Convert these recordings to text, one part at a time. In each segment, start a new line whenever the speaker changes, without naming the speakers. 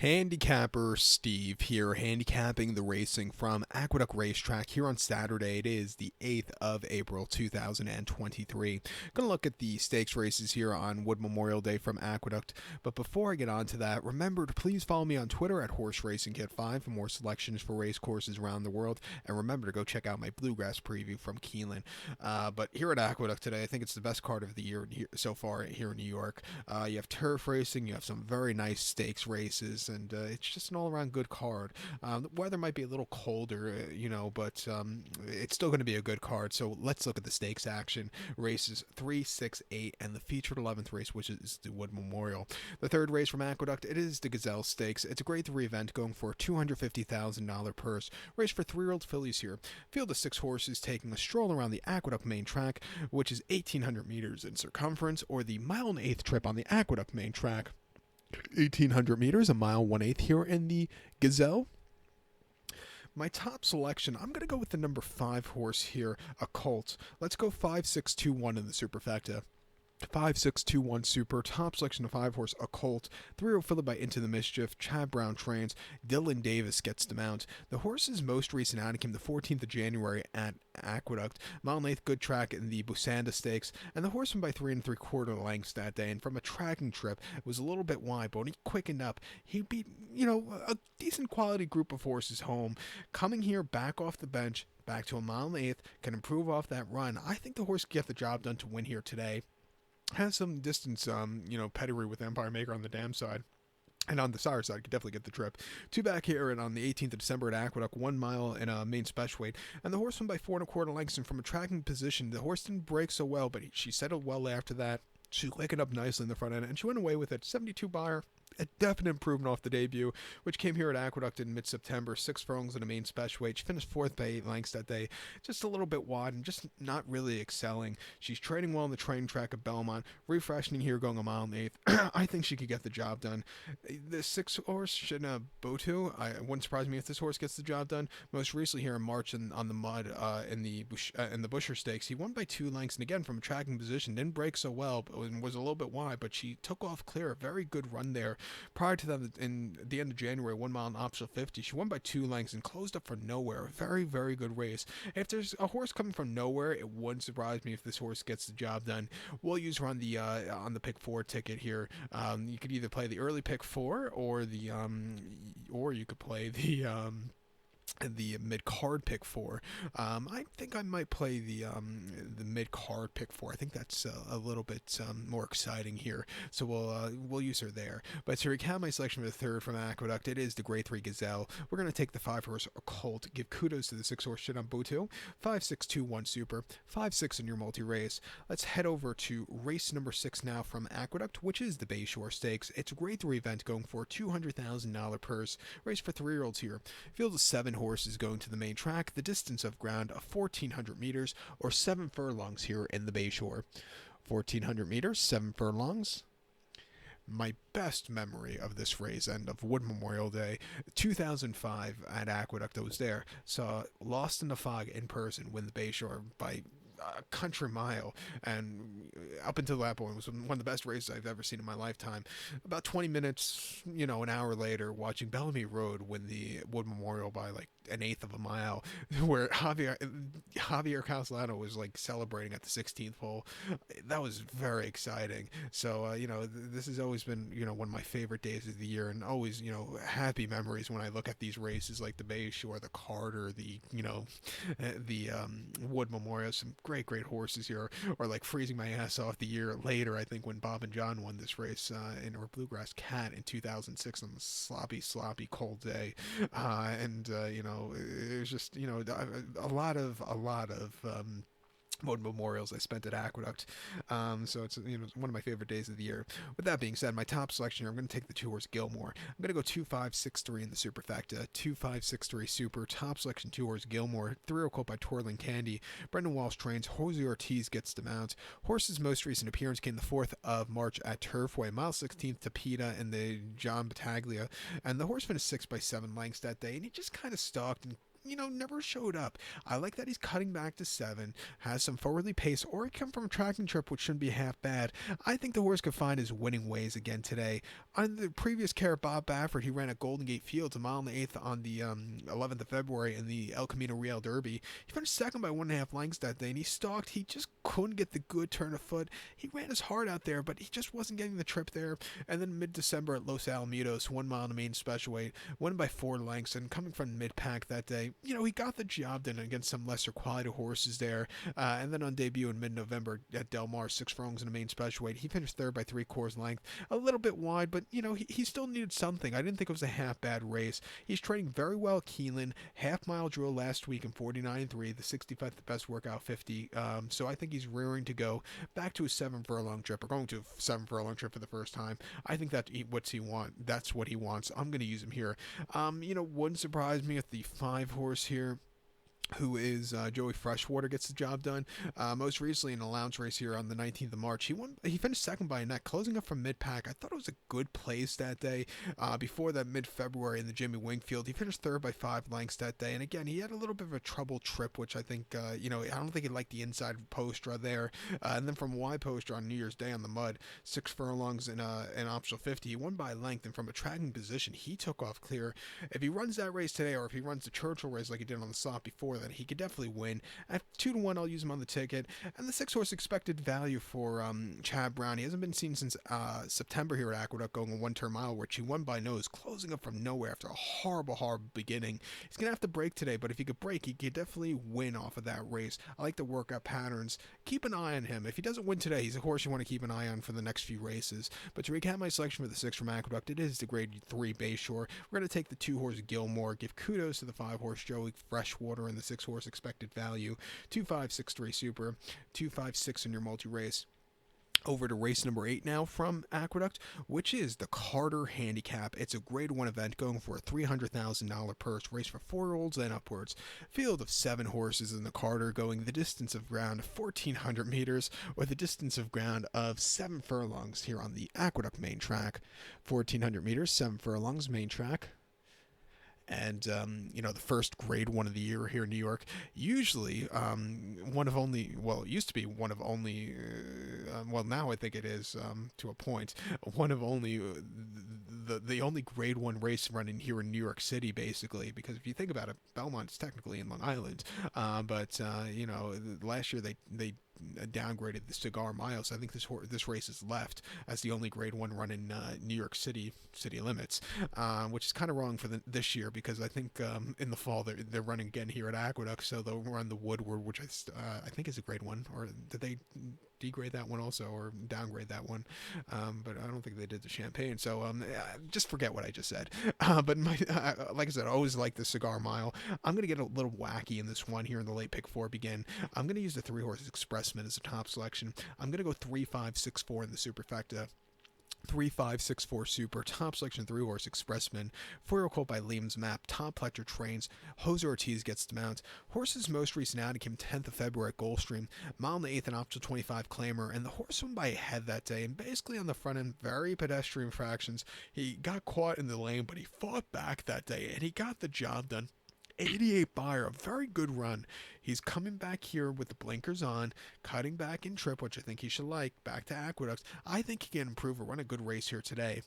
Handicapper Steve here, handicapping the racing from Aqueduct Racetrack here on Saturday. It is the 8th of April 2023. Going to look at the stakes races here on Wood Memorial Day from Aqueduct. But before I get on to that, remember to please follow me on Twitter at Horse Racing Kit 5 for more selections for race courses around the world. And remember to go check out my Bluegrass preview from Keeneland. But here at Aqueduct today, I think it's the best card of the year so far here in New York. You have turf racing, you have some very nice stakes races, and it's just an all-around good card. The weather might be a little colder, but it's still going to be a good card. So let's look at the stakes action. Races 3, 6, 8, and the featured 11th race, which is the Wood Memorial. The third race from Aqueduct, it is the Gazelle Stakes. It's a grade 3 event going for a $250,000 purse. Race for 3-year-old fillies here. Field of 6 horses taking a stroll around the Aqueduct main track, which is 1,800 meters in circumference, or the 1.1 trip on the Aqueduct main track. 1,800 meters, a mile 1/8 here in the Gazelle. My top selection, I'm going to go with the number 5 horse here, a Colt. Let's go 5-6-2-1 in the superfecta. 5-6-2-1 super, top selection of 5 horse, a Colt. 3-year-old filly by Into the Mischief. Chad Brown trains. Dylan Davis gets the mount. The horse's most recent outing came the 14th of January at Aqueduct. Mile 8th good track in the Busanda Stakes, and the horse went by 3 3/4 lengths that day. And from a tracking trip, it was a little bit wide, but when he quickened up, he beat a decent quality group of horses home. Coming here back off the bench, back to a mile 8th, can improve off that run. I think the horse can get the job done to win here today. Has some distance, pedigree with Empire Maker on the dam side. And on the sire side, could definitely get the trip. 2 back here and on the 18th of December at Aqueduct, 1 mile in a main special weight. And the horse won by 4 1/4 lengths. And from a tracking position, the horse didn't break so well, but she settled well after that. She quickened up nicely in the front end, and she went away with it. 72 buyer. A definite improvement off the debut, which came here at Aqueduct in mid-September. 6 furlongs in a main special weight. She finished 4th by 8 lengths that day. Just a little bit wide and just not really excelling. She's training well on the training track at Belmont. Refreshing here, going a mile 1/8. I think she could get the job done. The 6 horse, Botu, it wouldn't surprise me if this horse gets the job done. Most recently here in March on the mud in the Busher Stakes, he won by 2 lengths. And again, from a tracking position, didn't break so well, but was a little bit wide. But she took off clear. A very good run there. Prior to that, in the end of January, 1 mile in optional 50, she won by 2 lengths and closed up for Nowhere. A very, very good race. If there's a horse coming from Nowhere, it wouldn't surprise me if this horse gets the job done. We'll use her on the pick 4 ticket here. You could either play the early pick 4 or you could play the mid-card pick 4. I think I might play the mid-card pick 4. I think that's a little bit more exciting here. So we'll use her there. But to recap my selection for the third from Aqueduct, it is the grade 3 Gazelle. We're going to take the 5 horse Colt. Give kudos to the 6 horse Botu. 5-6-2-1 super. 5-6 in your multi-race. Let's head over to race number 6 now from Aqueduct, which is the Bayshore Stakes. It's a grade 3 event going for a $200,000 purse. Race for 3-year-olds here. Field of 7 horses going to the main track. The distance of ground of 1,400 meters or 7 furlongs here in the Bayshore. 1,400 meters, 7 furlongs. My best memory of this race and of Wood Memorial Day, 2005 at Aqueduct, I was there. Saw Lost in the Fog in person win the Bayshore by a country mile, and up until that point, it was one of the best races I've ever seen in my lifetime. About 20 minutes, an hour later, watching Bellamy Road win the Wood Memorial by like 1/8 of a mile, where Javier Castellano was like celebrating at the 16th hole. That was very exciting. So this has always been one of my favorite days of the year, and always happy memories when I look at these races like the Bayshore, the Carter, the Wood Memorial. Some great horses here, or like freezing my ass off the year later, I think, when Bob and John won this race in our Bluegrass Cat in 2006 on the sloppy cold day, it was just a lot of Wood Memorials I spent at Aqueduct. So it's one of my favorite days of the year. With that being said, my top selection here, I'm going to take the 2 horse Gilmore. I'm going to go 2-5-6-3 in the superfecta. 2-5-6-3 super. Top selection 2 horse Gilmore. 3-year-old colt by Twirling Candy. Brendan Walsh trains. Jose Ortiz gets the mount. Horse's most recent appearance came the 4th of March at Turfway. Mile 16th to PETA and the John Battaglia. And the horse finished 6 by 7 lengths that day. And he just kind of stalked and never showed up. I like that he's cutting back to 7, has some forwardly pace, or he come from a tracking trip, which shouldn't be half bad. I think the horse could find his winning ways again today. On the previous care, Bob Baffert, he ran at Golden Gate Fields a mile and the eighth on the 11th of February in the El Camino Real Derby. He finished second by 1.5 lengths that day, and he stalked. He just couldn't get the good turn of foot. He ran his heart out there, but he just wasn't getting the trip there. And then mid-December at Los Alamitos, 1 mile in the main special weight, won by 4 lengths, and coming from mid-pack that day, he got the job done against some lesser quality horses there. And then on debut in mid-November at Del Mar, 6 furlongs in the main special weight, he finished third by 3/4 length, a little bit wide, but he still needed something. I didn't think it was a half bad race. He's training very well at Keeneland, half mile drill last week in 49.3, the 65th best workout 50. So I think he's rearing to go back to a 7 furlong trip, or going to a 7 furlong trip for the first time. I think that's what he wants. I'm going to use him here. Wouldn't surprise me if the 5 horse here, who is Joey Freshwater, gets the job done. Most recently in a allowance race here on the 19th of March, he finished second by a neck, closing up from mid-pack. I thought it was a good place that day. Before that mid-February in the Jimmy Wingfield, he finished third by 5 lengths that day. And again, he had a little bit of a trouble trip, which I think, I don't think he liked the inside postra there. And then from wide postra on New Year's Day on the mud, 6 furlongs in an optional 50. He won by length, and from a tracking position, he took off clear. If he runs that race today, or if he runs the Churchill race like he did on the slot before, then he could definitely win. At 2-1, I'll use him on the ticket. And the 6 horse expected value for Chad Brown. He hasn't been seen since September here at Aqueduct, going a 1 turn mile, which he won by nose, closing up from nowhere after a horrible beginning. He's going to have to break today, but if he could break, he could definitely win off of that race. I like the workout patterns. Keep an eye on him. If he doesn't win today, he's a horse you want to keep an eye on for the next few races. But to recap my selection for the 6 from Aqueduct, it is the grade 3 Bayshore. We're going to take the 2 horse Gilmore, give kudos to the 5 horse Joey Freshwater, and the 6 horse expected value, 2563 Super, 256 in your multi-race. Over to race number 8 now from Aqueduct, which is the Carter Handicap. It's a grade 1 event going for a $300,000 purse, race for 4-year-olds and upwards. Field of 7 horses in the Carter, going the distance of ground 1,400 meters, or the distance of ground of 7 furlongs here on the Aqueduct main track. 1,400 meters, 7 furlongs, main track. And, the first grade 1 of the year here in New York, usually one of only, well, it used to be one of only, now I think it is, to a point, one of only, the only grade 1 race running here in New York City, basically, because if you think about it, Belmont's technically in Long Island, but last year they downgraded the Cigar Mile, so I think this race is left as the only grade 1 run in New York City limits, which is kind of wrong for this year, because I think in the fall they're running again here at Aqueduct, so they'll run the Woodward, which I think is a grade 1, or did they degrade that one also, or downgrade that one? But I don't think they did the Champagne, so just forget what I just said. But like I said, I always like the Cigar Mile. I'm going to get a little wacky in this one here in the late pick 4 begin. I'm going to use the 3 horse Expressman as a top selection. I'm going to go 3-5-6-4 in the superfecta. 3-5-6-4 Super, top selection 3 horse Expressman, 4-year-old colt by Liam's Map, Tom Pletcher trains, Jose Ortiz gets the mount. Horse's most recent outing came 10th of February at Gulfstream, mile and the 8th and optional 25 Claimer, and the horse won by a head that day, and basically on the front end, very pedestrian fractions. He got caught in the lane, but he fought back that day, and he got the job done. 88 Buyer, a very good run. He's coming back here with the blinkers on, cutting back in trip, which I think he should like, back to Aqueducts. I think he can improve or run a good race here today.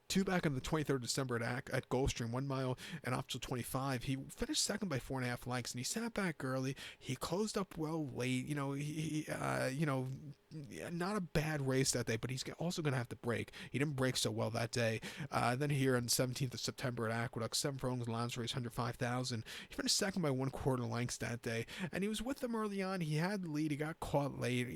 2 back on the 23rd of December at Gulfstream, 1 mile and optional 25. He finished second by 4.5 lengths, and he sat back early. He closed up well late. Not a bad race that day, but he's also going to have to break. He didn't break so well that day. Then here on the 17th of September at Aqueduct, 7 furlongs allowance race, 105,000. He finished second by 1/4 lengths that day, and he was with them early on. He had the lead. He got caught late.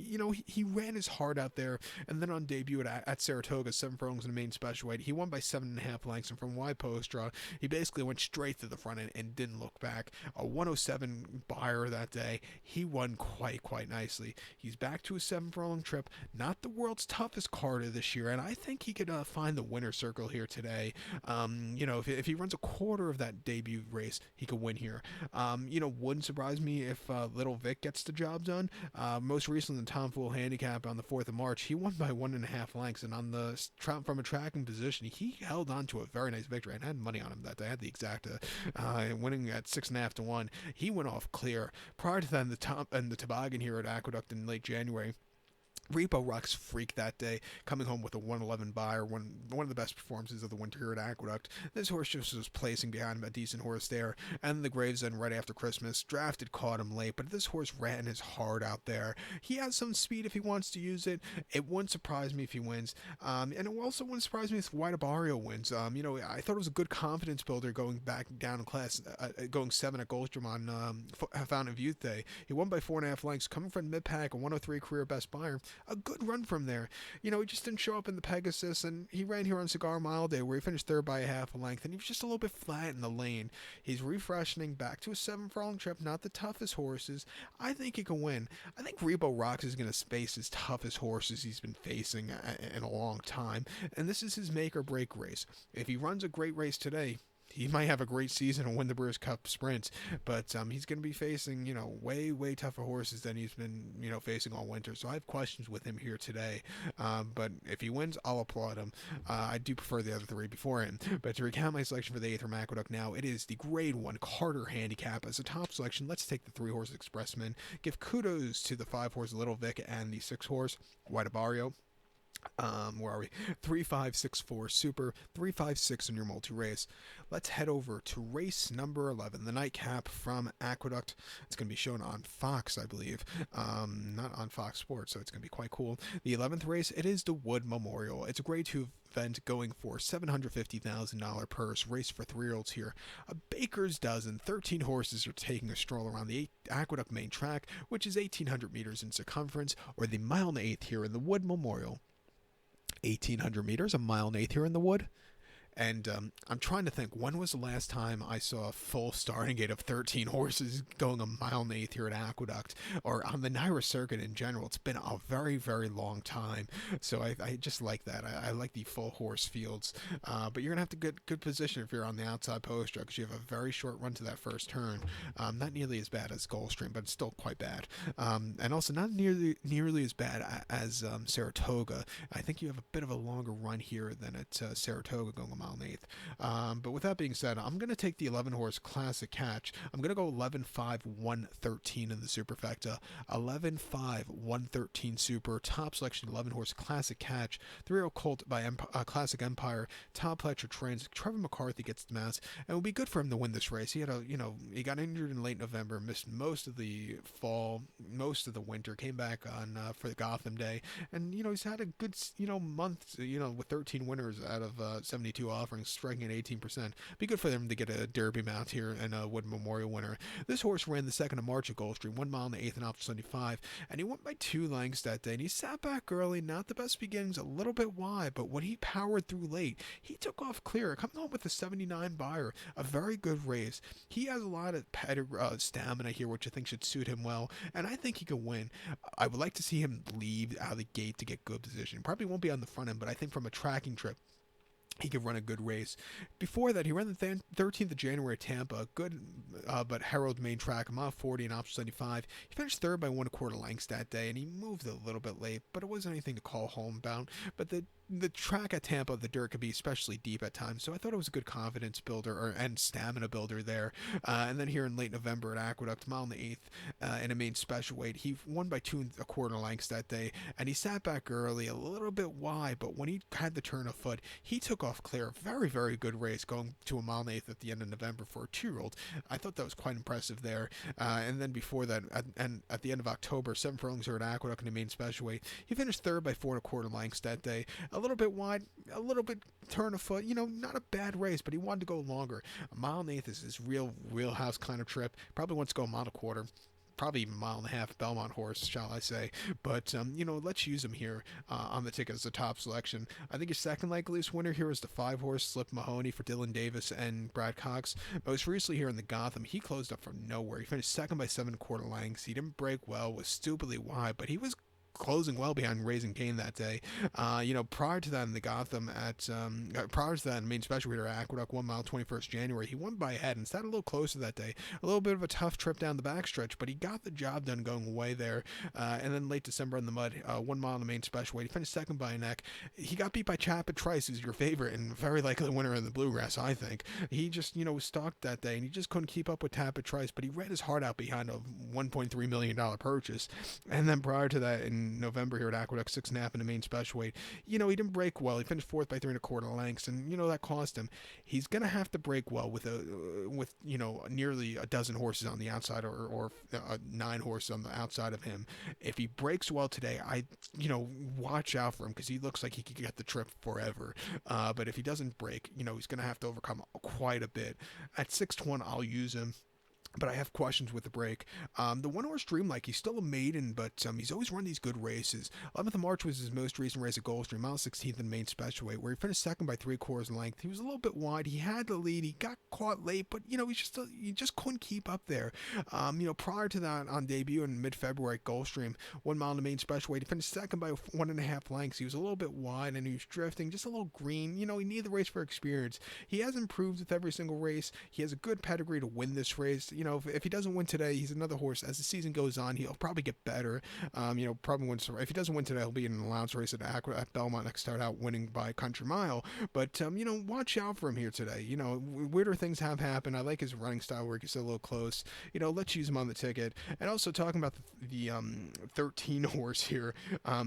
He ran his heart out there, and then on debut at Saratoga, 7 furlongs in the main special weight, he won by 7.5 lengths, and from wide post draw, he basically went straight to the front end and didn't look back. A 107 Buyer that day. He won quite nicely. He's back to a 7 furlong furlong trip. Not the world's toughest Carter this year, and I think he could find the winner's circle here today. If he runs a quarter of that debut race, he could win here. Wouldn't surprise me if Little Vic gets the job done. Most recently, the Tom Fool Handicap on the 4th of March, he won by 1.5 lengths, and on the from a tracking position, he held on to a very nice victory. And I had money on him that day. I had the exacta, winning at 6.5 to 1. He went off clear. Prior to that, the toboggan here at Aqueduct in late January, Repo Rocks freaked that day, coming home with a 111 buyer, one of the best performances of the winter here at Aqueduct. This horse just was placing behind a decent horse there, and the Gravesend right after Christmas. Drafted caught him late, but this horse ran his heart out there. He has some speed if he wants to use it. It wouldn't surprise me if he wins, and it also wouldn't surprise me if White Barrio wins. I thought it was a good confidence builder going back down in class, going 7 at Goldstrom on Fountain of Youth Day. He won by 4.5 lengths, coming from mid-pack, a 103 career best buyer. A good run from there. He just didn't show up in the Pegasus, and he ran here on Cigar Mile Day where he finished third by a half a length, and he was just a little bit flat in the lane. He's refreshing back to a 7 furlong trip, not the toughest horses. I think he can win. I think Rebo Rocks is going to face his toughest horses he's been facing in a long time, and this is his make or break race. If he runs a great race today, he might have a great season and win the Brewers Cup sprints, but he's going to be facing, way, way tougher horses than he's been, facing all winter. So I have questions with him here today. But if he wins, I'll applaud him. I do prefer the other 3 before him. But to recount my selection for the 8th from Aqueduct now, it is the Grade 1 Carter Handicap as a top selection. Let's take the 3-horse Expressman. Give kudos to the 5-horse Little Vic and the 6-horse White Barrio. Where are we? 3564 Super, 356 in your multi-race. Let's head over to race number 11, the nightcap from Aqueduct. It's going to be shown on Fox, I believe, not on Fox Sports, so it's going to be quite cool. The 11th race, it is the Wood Memorial. It's a Grade 2 event going for $750,000 purse. Race for 3-year-olds here. A baker's dozen. 13 horses are taking a stroll around the Aqueduct main track, which is 1,800 meters in circumference, or the 1.1 here in the Wood Memorial. 1,800 meters, a 1.1 here in the Wood. And I'm trying to think, when was the last time I saw a full starting gate of 13 horses going a 1.1 here at Aqueduct, or on the Naira circuit in general? It's been a very, very long time. So I just like that. I like the full horse fields. But you're going to have to get good position if you're on the outside post track, because you have a very short run to that first turn. Not nearly as bad as Gulfstream, but it's still quite bad. And also not nearly as bad as Saratoga. I think you have a bit of a longer run here than at Saratoga going a 1.1. But with that being said, I'm going to take the 11-horse Classic Catch. I'm going to go 11-5-113 in the superfecta. 11-5-113 super. Top selection 11-horse Classic Catch. 3-year-old colt by Classic Empire. Todd Pletcher trains. Trevor McCarthy gets the mounts, and it would be good for him to win this race. He had he got injured in late November, missed most of the fall, most of the winter, came back on for the Gotham Day, and he's had a good month, with 13 winners out of 72 offerings, striking at 18%. Be good for them to get a Derby mount here and a Wood Memorial winner. This horse ran the 2nd of March at Gulfstream, 1 mile in the 8th and off 75, and he went by 2 lengths that day, and he sat back early, not the best beginnings, a little bit wide, but when he powered through late, he took off clear, coming home with a 79 buyer, a very good race. He has a lot of stamina here, which I think should suit him well, and I think he can win. I would like to see him lead out of the gate to get good position. Probably won't be on the front end, but I think from a tracking trip, he could run a good race. Before that, he ran the 13th of January at Tampa, good but Herald main track, mile 40 and option 75. He finished 3rd by 1/4 lengths that day, and he moved a little bit late, but it wasn't anything to call homebound. But the track at Tampa, the dirt could be especially deep at times, so I thought it was a good confidence builder and stamina builder there. And then here in late November at Aqueduct, mile in the 8th in a main special weight, he won by 2.25 lengths that day, and he sat back early, a little bit wide, but when he had the turn of foot, he took off clear. Very, very good race, going to a 1.1 mile at the end of November for a 2-year-old. I thought that was quite impressive there. And then before that, at the end of October, 7 furlongs here at Aqueduct in the main special weight, he finished 3rd by 4.25 lengths that day. A little bit wide, a little bit turn of foot, not a bad race, but he wanted to go longer. A 1.1 mile is his wheelhouse kind of trip. Probably wants to go 1.25 miles. Probably even 1.5 miles Belmont horse, shall I say. But, let's use him here on the ticket as a top selection. I think his second likeliest winner here is the 5-horse Slip Mahoney for Dylan Davis and Brad Cox. Most recently here in the Gotham, he closed up from nowhere. He finished 2nd by 7.25 lengths. He didn't break well, was stupidly wide, but he was closing well behind Raising Cane that day. Prior to that in the Gotham prior to that in main special heater at Aqueduct 1 mile 21st January, he won by a head and sat a little closer that day. A little bit of a tough trip down the backstretch, but he got the job done going away there. And then late December in the mud, 1 mile in the main special weight, he finished second by a neck. He got beat by Chapit Trice, who's your favorite and very likely winner in the Bluegrass, I think. He just, was stalked that day, and he just couldn't keep up with Chapit Trice, but he ran his heart out behind a $1.3 million purchase. And then prior to that, in November here at Aqueduct, 6.5 in the main special weight, he didn't break well. He finished fourth by 3.25 lengths, and, that cost him. He's going to have to break well with nearly a dozen horses on the outside or 9 horses on the outside of him. If he breaks well today, watch out for him because he looks like he could get the trip forever. But if he doesn't break, he's going to have to overcome quite a bit. At 6-1, I'll use him. But I have questions with the break. The one horse Dreamlike, he's still a maiden, but he's always run these good races. 11th of March was his most recent race at Gulfstream, mile 16th in main special weight, where he finished second by 3/4 length. He was a little bit wide. He had the lead. He got caught late, but he just couldn't keep up there. Prior to that, on debut in mid-February at Gulfstream, 1 mile in the main special weight, he finished second by 1.5 lengths. He was a little bit wide and he was drifting, just a little green. He needed the race for experience. He has improved with every single race. He has a good pedigree to win this race. If he doesn't win today, he's another horse. As the season goes on, he'll probably get better. Probably win. If he doesn't win today, he'll be in an allowance race at Belmont next start out, winning by country mile. But watch out for him here today. Weirder things have happened. I like his running style where he gets a little close. Let's use him on the ticket. And also talking about the 13 horse here,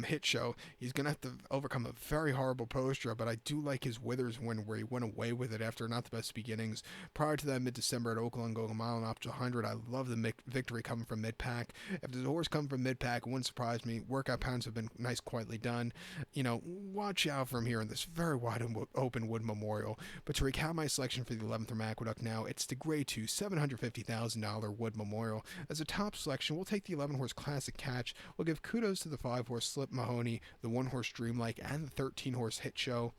Hit Show. He's gonna have to overcome a very horrible poster, but I do like his Withers win where he went away with it after not the best beginnings. Prior to that, mid-December at Oakland, going a mile and up to 100. I love the victory coming from mid-pack. If there's a horse coming from mid-pack, it wouldn't surprise me. Workout pounds have been nice, quietly done. Watch out for him here in this very wide open Wood Memorial. But to recap my selection for the 11th from Aqueduct now, it's the Grade 2 $750,000 Wood Memorial. As a top selection, we'll take the 11-horse Classic Catch. We'll give kudos to the 5-horse Slip Mahoney, the 1-horse Dreamlike, and the 13-horse Hit Show.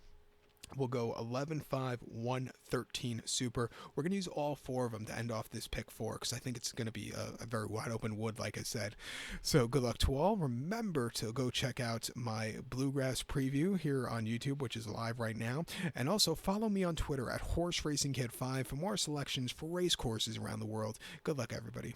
We'll go 11, 5, 1, 13 Super. We're going to use all 4 of them to end off this pick 4 because I think it's going to be a very wide open wood, like I said. So good luck to all. Remember to go check out my Bluegrass preview here on YouTube, which is live right now. And also follow me on Twitter at HorseRacingKid5 for more selections for race courses around the world. Good luck, everybody.